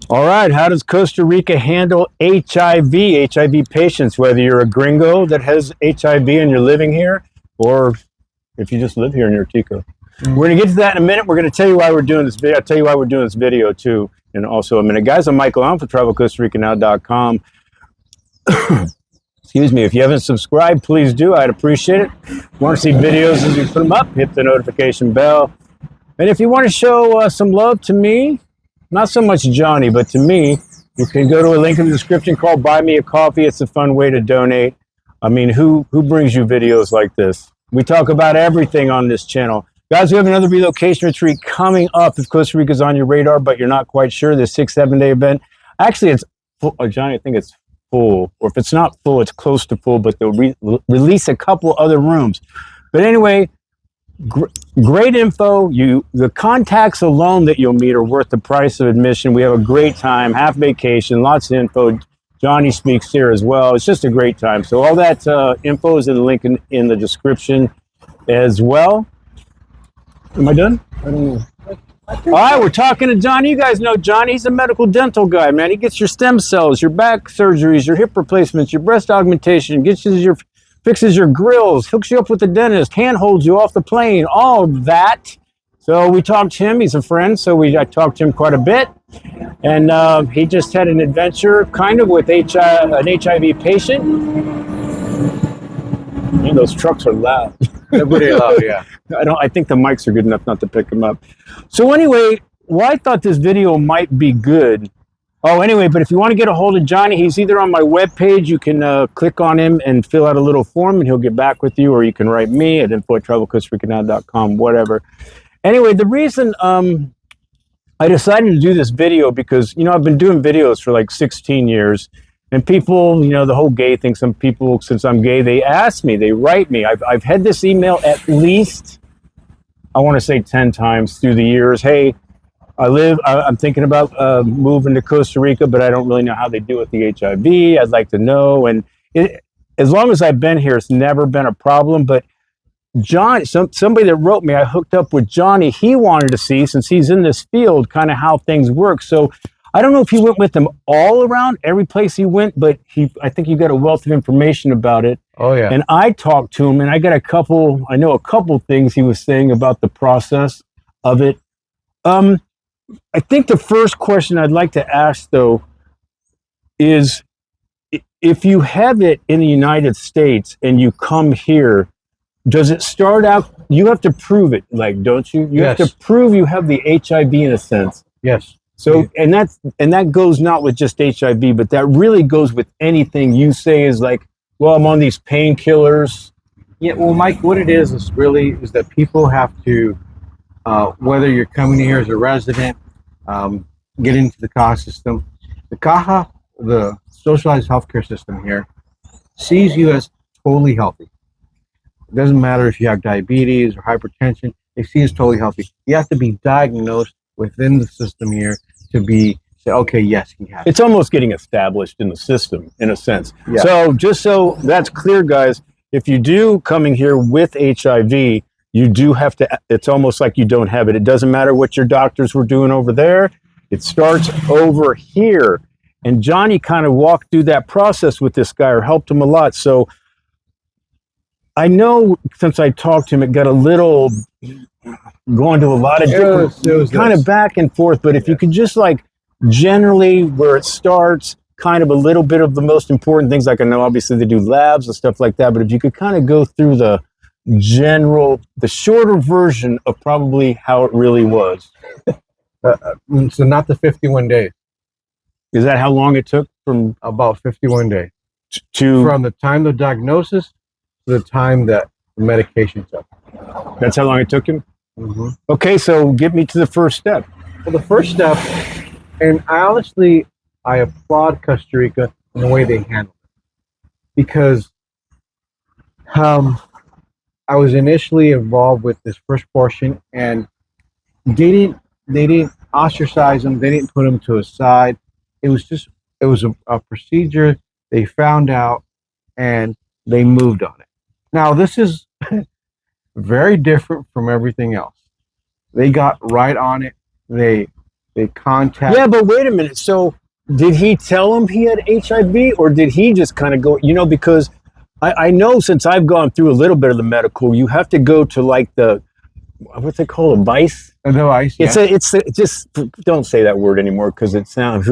All right, how does Costa Rica handle HIV patients, whether you're a gringo that has HIV and you're living here, or if you just live here in your Tico? We're going to get to that in a minute. We're going to tell you why we're doing this video. I'll tell you why we're doing this video, too, and also a minute. Guys, I'm Michael. I'm for TravelCostaRicaNow.com. Excuse me. If you haven't subscribed, please do. I'd appreciate it. If you want to see videos as we put them up, hit the notification bell. And if you want to show some love to me, not so much Johnny, but to me, you can go to a link in the description called Buy Me a Coffee. It's a fun way to donate. I mean, who brings you videos like this? We talk about everything on this channel. Guys, we have another relocation retreat coming up. If Costa Rica's on your radar, but you're not quite sure, this 6-7 day event. Actually, it's full. Johnny, I think it's full. Or if it's not full, it's close to full, but they'll release a couple other rooms. But anyway, great info. The contacts alone that you'll meet are worth the price of admission. We have a great time, half vacation, lots of info. Johnny speaks here as well. It's just a great time. So all that info is in the link in the description as well. Am I done? I don't know. All right, we're talking to Johnny. You guys know Johnny. He's a medical dental guy, man. He gets your stem cells, your back surgeries, your hip replacements, your breast augmentation, fixes your grills, hooks you up with the dentist, hand holds you off the plane, all of that. So we talked to him. He's a friend, so I talked to him quite a bit. And he just had an adventure kind of with an HIV patient. Man, those trucks are loud. They're pretty loud, yeah. I think the mics are good enough not to pick them up. So anyway, why I thought this video might be good. Oh, anyway, but if you want to get a hold of Johnny, he's either on my webpage. You can click on him and fill out a little form, and he'll get back with you, or you can write me at info@travelcostarica.com, whatever. Anyway, the reason I decided to do this video because, I've been doing videos for like 16 years. And people, the whole gay thing, some people, since I'm gay, they ask me, they write me. I've had this email at least, I want to say 10 times through the years. Hey, I'm thinking about moving to Costa Rica, but I don't really know how they do with the HIV. I'd like to know. And as long as I've been here, it's never been a problem. But somebody that wrote me, I hooked up with Johnny. He wanted to see, since he's in this field, kind of how things work. So I don't know if he went with them all around every place he went, but I think he got a wealth of information about it. Oh yeah. And I talked to him, and I know a couple things he was saying about the process of it. I think the first question I'd like to ask, though, is if you have it in the United States and you come here, does it start out, you have to prove it, don't you? You Yes. have to prove you have the HIV in a sense. Yes. So, and that goes not with just HIV, but that really goes with anything you say is like, well, I'm on these painkillers. Yeah, well, Mike, what it is that people have to, whether you're coming here as a resident, get into the caja system. The caja, the socialized healthcare system here, sees you as totally healthy. It doesn't matter if you have diabetes or hypertension, they see you as totally healthy. You have to be diagnosed within the system here to say, okay, yes, he has. It's almost getting established in the system, in a sense. Yeah. So just so that's clear, guys, if you do coming here with HIV, you do have to, it's almost like you don't have it. It doesn't matter what your doctors were doing over there. It starts over here. And Johnny kind of walked through that process with this guy, or helped him a lot. So I know since I talked to him, it got a little going to a lot of different kind of back and forth. But if you could just generally where it starts, kind of a little bit of the most important things, I know obviously they do labs and stuff like that, but if you could kind of go through the shorter version of probably how it really was. So not the 51 days. Is that how long it took from About 51 days. from the time of diagnosis to the time that the medication took. that's how long it took him? Mm-hmm. Okay, so get me to the first step. Well, the first step, and I applaud Costa Rica in the way they handle it, because I was initially involved with this first portion, and they didn't ostracize them, they didn't put them to a side. It was a procedure. They found out, and they moved on it. Now this is very different from everything else. They got right on it. They They contact. Yeah, but wait a minute. So did he tell him he had HIV, or did he just kind of go, because I know, since I've gone through a little bit of the medical, you have to go to like what's it called? A vice? The vice. It's just, don't say that word anymore, because it sounds,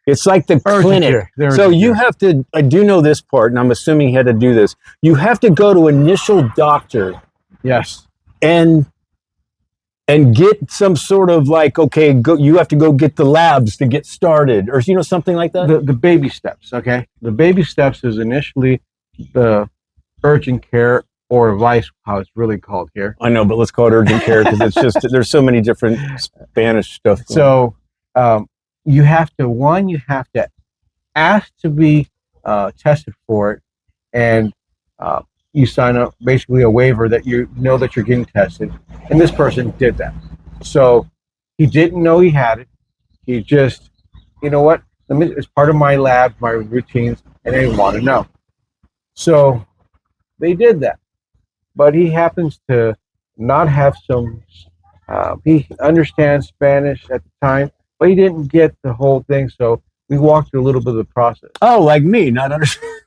it's like the Urgent clinic. care. So you have to, I do know this part, and I'm assuming he had to do this. You have to go to initial doctor. Yes. And get some sort of like, okay, you have to go get the labs to get started, or something like that. The baby steps. Okay. The baby steps is initially the urgent care, or vice, how it's really called here. I know, but let's call it urgent care, because it's just, there's so many different Spanish stuff. So you have to ask to be tested for it, and you sign up basically a waiver that you know that you're getting tested, and this person did that. So he didn't know he had it. He just, it's part of my lab, my routines, and they want to know. So they did that. But he happens to not have he understands Spanish at the time, but he didn't get the whole thing. So we walked through a little bit of the process. Oh, like me, not understand.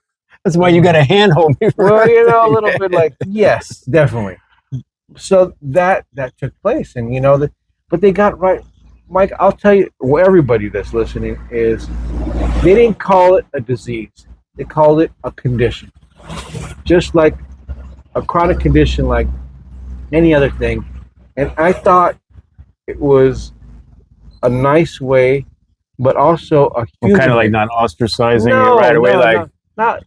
That's why you got to handhold me. Well, a little bit like, yes, definitely. So that took place, and but they got right. Mike, I'll tell you, everybody that's listening is, they didn't call it a disease. They called it a condition. Just like a chronic condition, like any other thing. And I thought it was a nice way, but also a human. Kind of like not ostracizing it right away. Not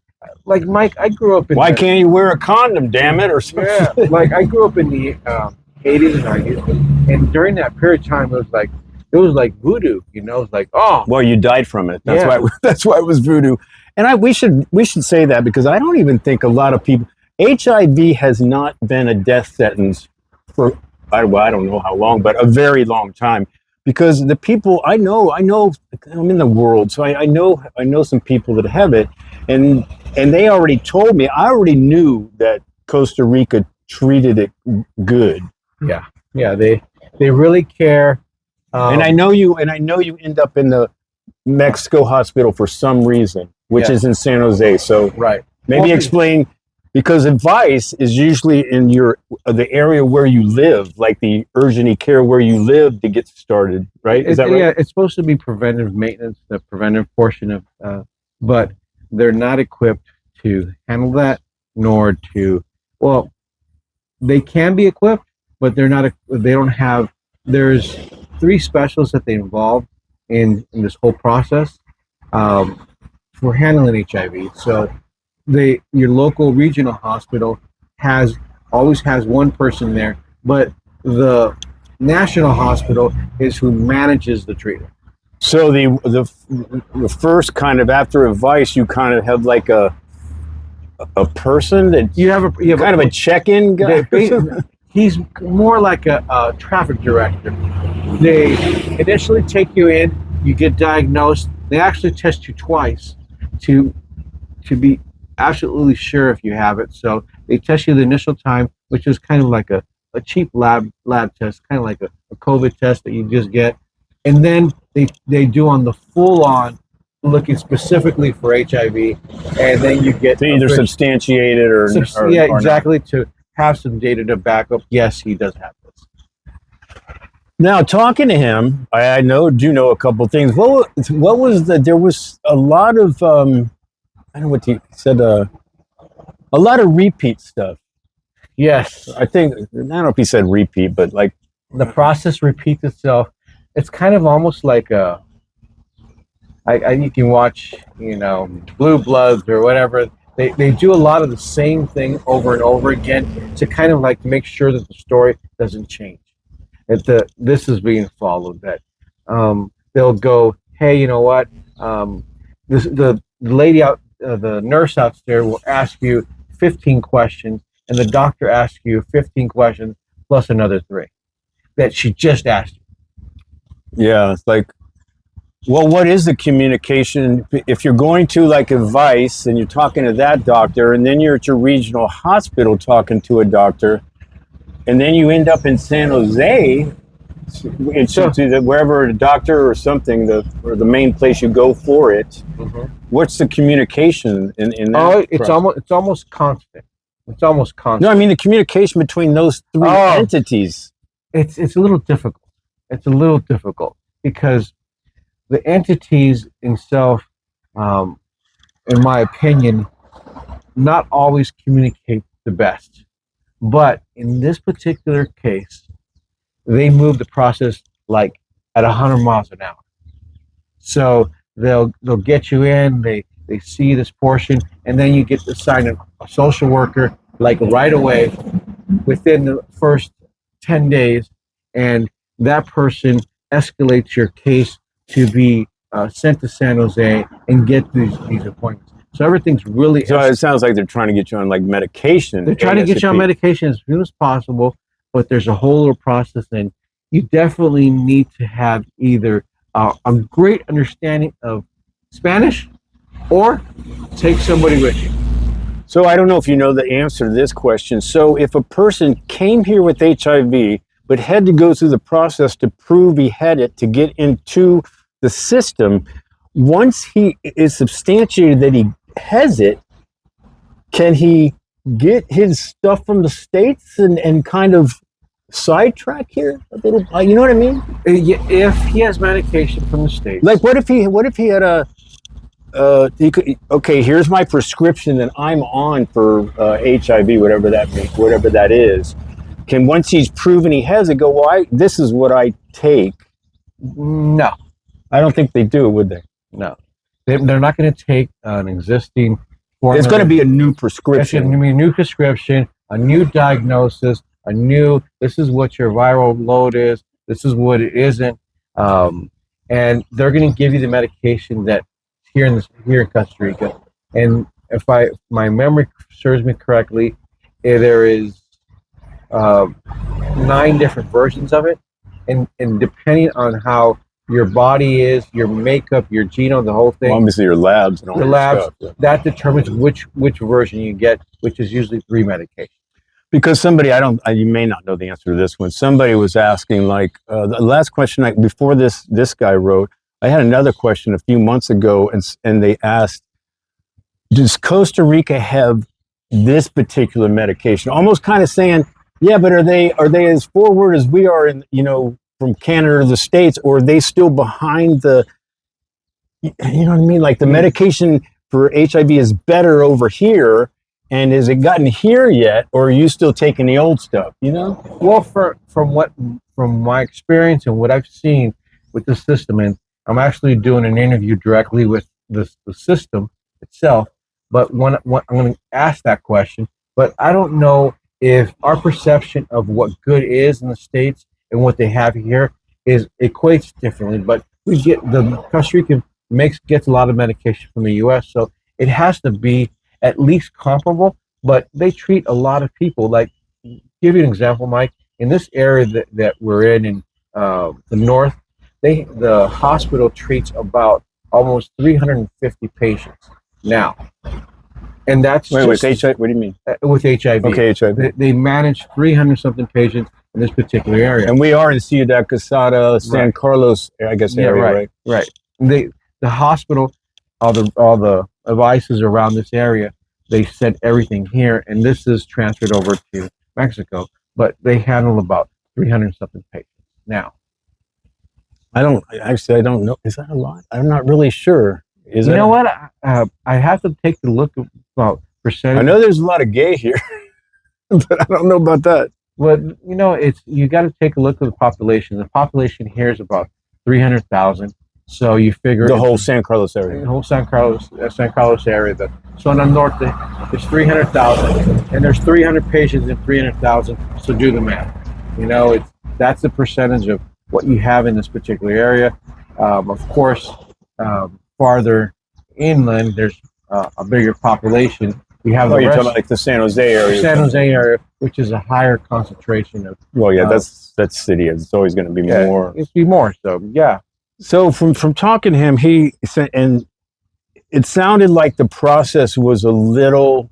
like, Mike, I grew up in. Why can't you wear a condom, damn it, or something? Yeah, like I grew up in the 80s and 90s, and during that period of time, it was like voodoo. It was like, oh. Well, you died from it. That's why it was voodoo. And we should say that, because I don't even think a lot of people. HIV has not been a death sentence for, I don't know how long, but a very long time, because the people I know, I'm in the world, so I know some people that have it, and they already told me. I already knew that Costa Rica treated it good. Yeah, they really care. And I know you end up in the Mexico hospital for some reason, which is in San Jose. So right, maybe explain. Because advice is usually in the area where you live, like the urgent care where you live, to get started, right? Is that right? Yeah, it's supposed to be preventive maintenance, the preventive portion of, but they're not equipped to handle that, nor to, well, they can be equipped, but they're not. They don't have. There's 3 specialists that they involve in this whole process for handling HIV. So your local regional hospital always has one person there, but the national hospital is who manages the treatment. So the first kind of, after advice, you kind of have like a person that you have kind of a check-in guy. He's more like a traffic director. They initially take you in, you get diagnosed. They actually test you twice to be absolutely sure if you have it. So they test you the initial time, which is kind of like a cheap lab test, kind of like a COVID test that you just get. And then they do on the full-on, looking specifically for HIV, and then you get to either substantiate it or exactly, or to have some data to back up. Yes, he does have this. Now, talking to him, I do know a couple of things. What was there was a lot of I don't know what he said. A lot of repeat stuff. Yes, I don't know if he said repeat, but like the process repeats itself. It's kind of almost like you can watch, Blue Bloods or whatever. They do a lot of the same thing over and over again to kind of like make sure that the story doesn't change. This is being followed. That they'll go, hey, you know what? The lady the nurse out there will ask you 15 questions, and the doctor asks you 15 questions plus another 3 that she just asked you. Yeah, it's like, well, what is the communication? If you're going to like advice and you're talking to that doctor, and then you're at your regional hospital talking to a doctor, and then you end up in San Jose, It's wherever a doctor or something, or the main place you go for it. What's the communication in that? Oh, it's almost constant. It's almost constant. No, I mean the communication between those three entities. It's a little difficult. It's a little difficult because the entities themselves, in my opinion, not always communicate the best. But in this particular case, they move the process like at 100 miles an hour. So they'll get you in, they see this portion, and then you get assigned a social worker like right away within the first 10 days, and that person escalates your case to be sent to San Jose and get these appointments. So everything's really... So it sounds like they're trying to get you on like medication. They're trying to get you on medication as soon as possible, but there's a whole other process, and you definitely need to have either a great understanding of Spanish or take somebody with you. So I don't know if you know the answer to this question. So if a person came here with HIV, but had to go through the process to prove he had it to get into the system, once he is substantiated that he has it, can he get his stuff from the States and kind of sidetrack here a little? You know what I mean? If he has medication from the States. Like what if he had a okay, here's my prescription that I'm on for HIV, whatever that is. Can, once he's proven he has it, go, well, this is what I take? No. I don't think they do, would they? No. They're not going to take an existing formula. It's going to be a new prescription. It's going to be a new prescription, a new diagnosis, this is what your viral load is, this is what it isn't. And they're going to give you the medication that here in Costa Rica. And if my memory serves me correctly, there is 9 different versions of it, and depending on how your body is, your makeup, your genome, the whole thing. Well, obviously, your labs and all that stuff. Yeah. That determines which version you get, which is usually 3 medications. Because somebody, you may not know the answer to this one. Somebody was asking, like, the last question before this guy wrote. I had another question a few months ago, and they asked, does Costa Rica have this particular medication? Almost kind of saying, yeah, but are they as forward as we are in, from Canada to the States, or are they still behind the, you know what I mean? Like the medication for HIV is better over here, and has it gotten here yet, or are you still taking the old stuff, Well, from my experience and what I've seen with the system, and I'm actually doing an interview directly with the system itself, but when I'm going to ask that question, but I don't know if our perception of what good is in the States and what they have here equates differently. But the Costa Rican gets a lot of medication from the U.S., so it has to be at least comparable. But they treat a lot of people. Like, give you an example, Mike. In this area that we're in the north, the hospital treats about almost 350 patients now. And that's with HIV. What do you mean? With HIV. Okay, HIV. They manage 300-something patients in this particular area. And we are in Ciudad Quesada, San Carlos, I guess, area, right? The hospital, all the devices around this area, they send everything here, and this is transferred over to Mexico. But they handle about 300-something patients now. I don't know. Is that a lot? I'm not really sure. You know what? I have to take a look about percentage. I know there's a lot of gay here, but I don't know about that. Well, you got to take a look at the population. The population here is about 300,000. So you figure the whole San Carlos area. The whole San Carlos area. So in the north, there's 300,000, and there's 300 patients in 300,000. So do the math. That's the percentage of what you have in this particular area. Of course, farther inland, there's a bigger population. You have you're talking about like the San Jose area. San Jose area, which is a higher concentration of. Well, yeah, that's city. It's always going to be more. It's be more. So yeah. So from talking to him, he said, and it sounded like the process was a little,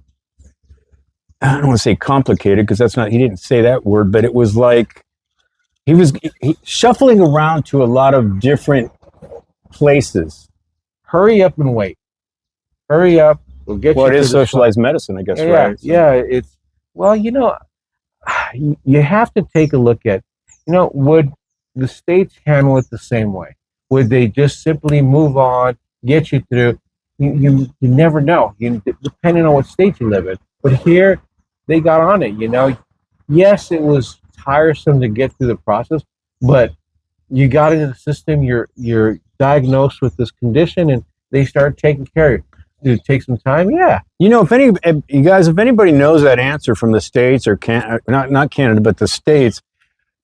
I don't want to say complicated, because he didn't say that word, but it was like he was shuffling around to a lot of different places. Hurry up and wait. Hurry up. We'll get Well, you it to is the socialized medicine, I guess, yeah, right? yeah. It's well, you know, you have to take a look at, you know, would the states handle it the same way? Would they just simply move on, get you through? You never know. Depending on what state you live in. But here, they got on it. You know, yes, it was tiresome to get through the process, but you got into the system. You're diagnosed with this condition, and they start taking care of you. Did it take some time? Yeah. You know, if anybody knows that answer from the states or not Canada, but the states,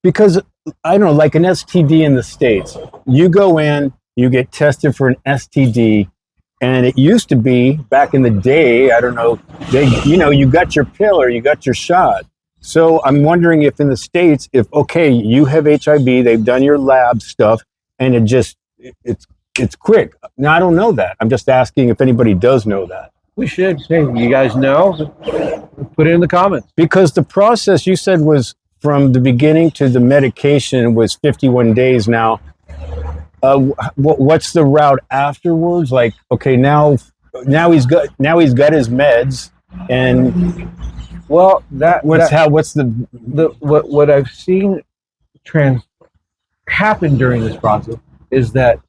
because I don't know, like an STD in the states, you go in, you get tested for an STD, and it used to be back in the day, I don't know, you got your pill or you got your shot. So I'm wondering if in the states, if okay, you have HIV, they've done your lab stuff, and it's quick. Now I don't know that. I'm just asking if anybody does know that. We should. Hey, you guys know? Put it in the comments. Because the process you said was from the beginning to the medication was 51 days now. What's the route afterwards? Like, okay, now he's got his meds, and well, what I've seen happen during this process is that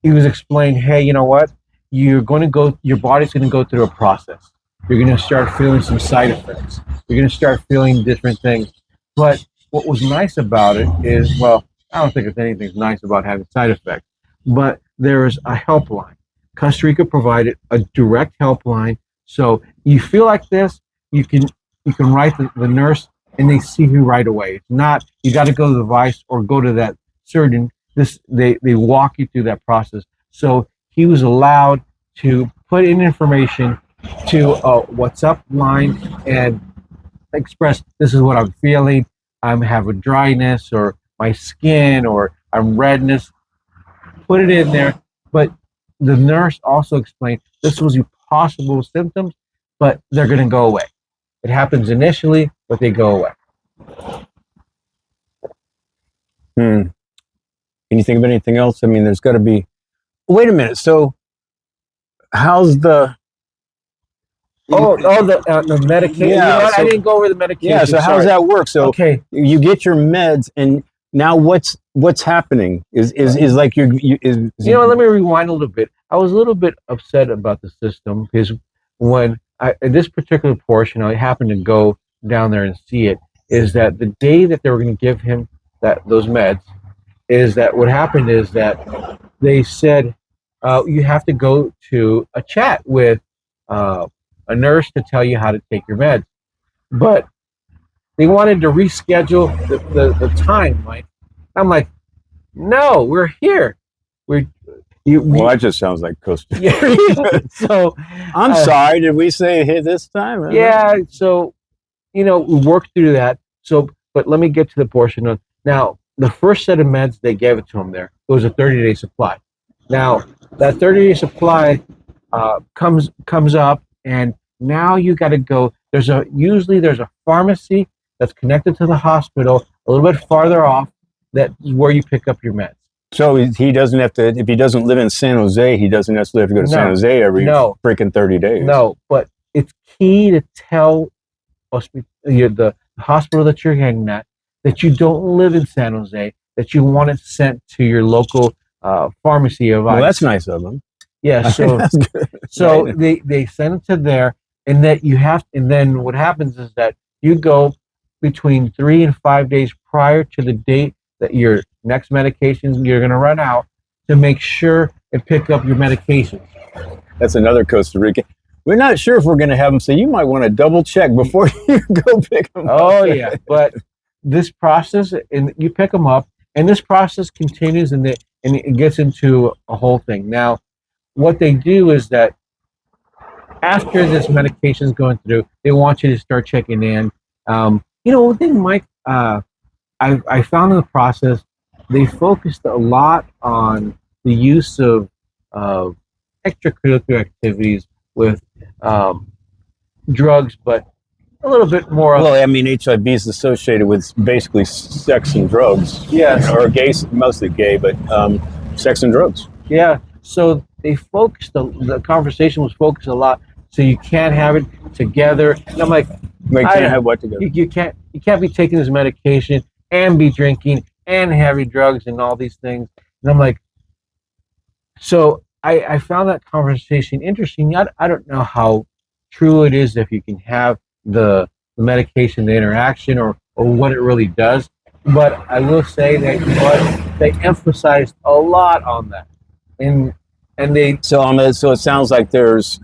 he was explained, hey, you know what? Your body's going to go through a process. You're going to start feeling some side effects. You're going to start feeling different things. But what was nice about it is, well, I don't think there's anything nice about having side effects, but there is a helpline. Costa Rica provided a direct helpline. So you feel like this, you can write the nurse and they see you right away. It's not, you got to go to the vice or go to that surgeon. They walk you through that process. So he was allowed to put in information to WhatsApp line and express, this is what I'm feeling. I'm having dryness or my skin or I'm redness. Put it in there. But the nurse also explained this was possible symptoms, but they're going to go away. It happens initially, but they go away. Can you think of anything else? I mean, there's got to be. Wait a minute. So, how's the? The medication. Yeah, you know what? I didn't go over the medication. Yeah. So, how does that work? So, okay, you get your meds, and now what's happening? Is like you know? Let me rewind a little bit. I was a little bit upset about the system because when this particular portion, I happened to go down there and see it. Is that the day that they were going to give him those meds? Is that what happened? Is that they said you have to go to a chat with a nurse to tell you how to take your meds, but they wanted to reschedule the time. Like, I'm like, no, we're here. Well, that just sounds like Costa Rica. So I'm sorry. Did we say hey this time? Yeah. So we worked through that. So, but let me get to the portion of now. The first set of meds they gave it to him there. It was a 30-day supply. Now that 30-day supply comes up, and now you got to go. Usually there's a pharmacy that's connected to the hospital a little bit farther off. That is where you pick up your meds. So he doesn't have to, if he doesn't live in San Jose, he doesn't necessarily have to go to San Jose every freaking 30 days. No, but it's key to tell the hospital that you're heading at that you don't live in San Jose, that you want it sent to your local pharmacy of Well, that's nice of them. Yeah, so they send it to there, and that and then what happens is that you go between 3 and 5 days prior to the date that your next medication you're going to run out to make sure and pick up your medication. That's another Costa Rican. We're not sure if we're going to have them, so you might want to double check before you go pick them up. Oh, yeah. But this process, and you pick them up, and this process continues, and it gets into a whole thing. Now, what they do is that after this medication is going through, they want you to start checking in. One thing, Mike, I found in the process, they focused a lot on the use of extracurricular activities with drugs, but a little bit more. Well, I mean, HIV is associated with basically sex and drugs. Yes. Or gay, mostly gay, but sex and drugs. Yeah. So they focused, the conversation was focused a lot. So you can't have it together. And I'm like, We can't have what together? You can't be taking this medication and be drinking and having drugs and all these things. And I'm like, so I found that conversation interesting. I don't know how true it is if you can have the medication, the interaction, or what it really does. But I will say that they emphasized a lot on that, and they. So it sounds like there's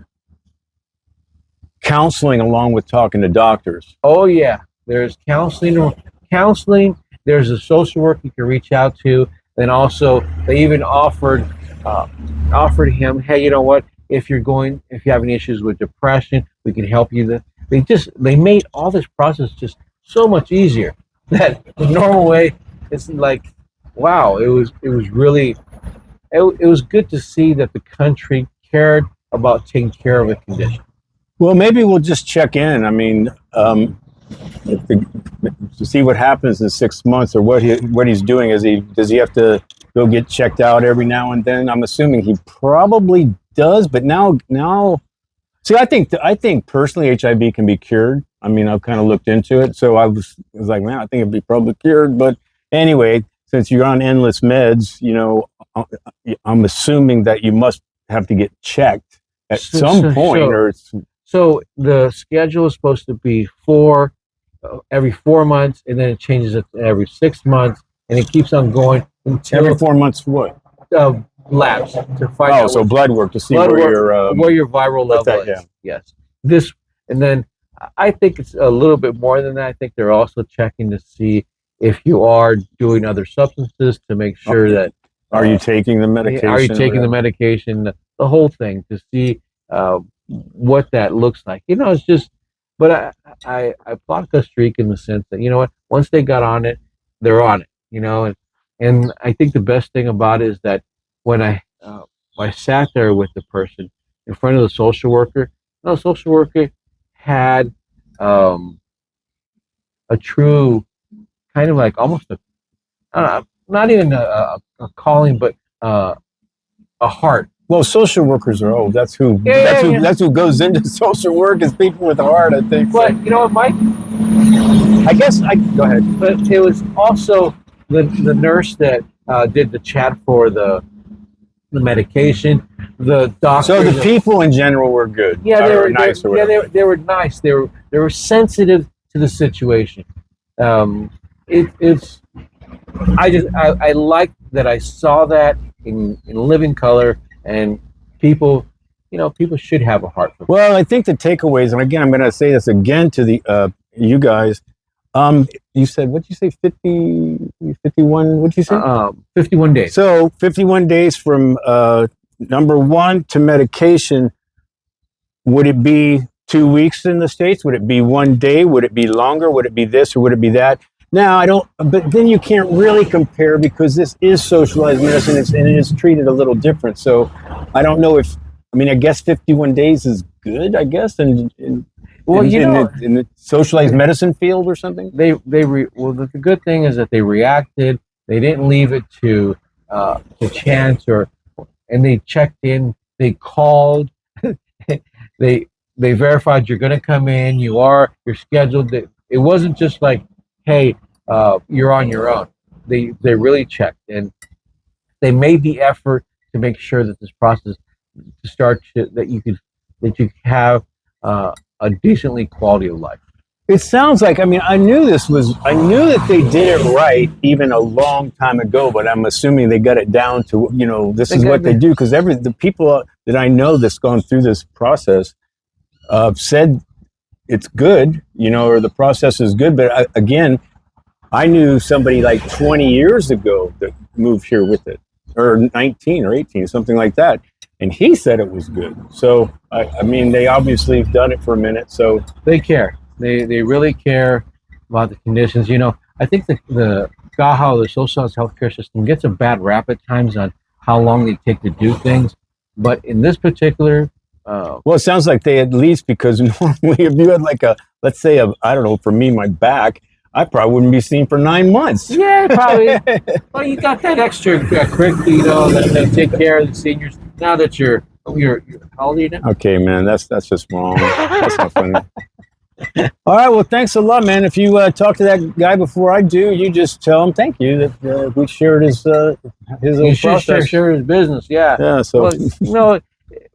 counseling along with talking to doctors. Oh yeah, there's counseling. There's a social worker you can reach out to, and also they even offered him, hey, you know what? If you have any issues with depression, we can help you. They made all this process just so much easier. That the normal way, it's like, wow, it was really, it was good to see that the country cared about taking care of a condition. Well, maybe we'll just check in. I mean, to see what happens in 6 months, or what he's doing. Does he have to go get checked out every now and then? I'm assuming he probably does, but now, see, I think personally HIV can be cured. I mean, I've kind of looked into it, so I was like, man, I think it'd be probably cured. But anyway, since you're on endless meds, I'm assuming that you must have to get checked at some point, So the schedule is supposed to be every 4 months, and then it changes it every 6 months, and it keeps on going until every 4 months. What? Labs to find out. So blood work to see where your viral level is. Yeah. Yes. And then I think it's a little bit more than that. I think they're also checking to see if you are doing other substances to make sure that. Are you taking the medication? Are you taking the medication? The whole thing to see what that looks like. It's just. But I applaud Costa Rica in the sense that, you know what, once they got on it, they're on it. And I think the best thing about it is that when I sat there with the person in front of the social worker, the social worker had a true kind of like almost not even a calling, but a heart. Well, social workers are old. That's who goes into social work, is people with a heart, I think. But you know what, Mike? Go ahead. But it was also the nurse that did the chat for the medication, the doctor. So the people in general were good. Yeah, they were nice. They were nice. They were sensitive to the situation. It's I like that I saw that in living color, and people should have a heart for. Well, I think the takeaways, and again, I'm going to say this again to the you guys. You said, what'd you say, 51, what'd you say? 51 days. So 51 days from number one to medication. Would it be 2 weeks in the States? Would it be 1 day? Would it be longer? Would it be this or would it be that? Now, but then you can't really compare, because this is socialized medicine, and it is treated a little different. So I don't know I guess 51 days is good, I guess, in the socialized medicine field or something. The good thing is that they reacted. They didn't leave it to chance, and they checked in. They called. they verified you're going to come in. You're scheduled. It wasn't just like, hey, you're on your own. They really checked, and they made the effort to make sure that this process to start that you could have a decently quality of life. It sounds like, I knew that they did it right even a long time ago, but I'm assuming they got it down to, this is what they do, because the people that I know that's gone through this process said it's good, or the process is good. But again, I knew somebody like 20 years ago that moved here with it, or 19 or 18, something like that. And he said it was good. So, they obviously have done it for a minute. So they care. They really care about the conditions. I think the caja, the socialized healthcare system, gets a bad rap at times on how long they take to do things. But in this particular Well, it sounds like they at least, because normally if you had like let's say I don't know, for me, my back, I probably wouldn't be seen for 9 months. Yeah, probably. Well, you got that extra quick, that they take care of the seniors. Now that you're how old are you now? Okay, man, that's just wrong. That's not funny. All right, well, thanks a lot, man. If you talk to that guy before I do, you just tell him thank you that we shared his own process. Share his business, yeah. Yeah, so Well,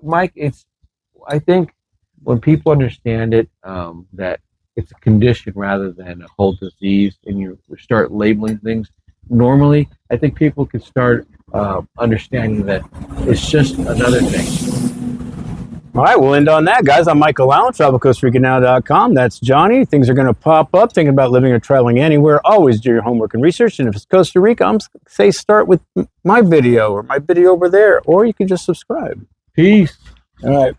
Mike, I think when people understand it, that it's a condition rather than a whole disease, and you start labeling things normally, I think people can start understanding that it's just another thing. all right, we'll end on that, guys. I'm Michael Allen, travelcostarica.com. That's Johnny. Things are going to pop up. Thinking about living or traveling anywhere, always do your homework and research. And if it's Costa Rica, I'm say start with my video or my video over there, or you can just subscribe. Peace. All right.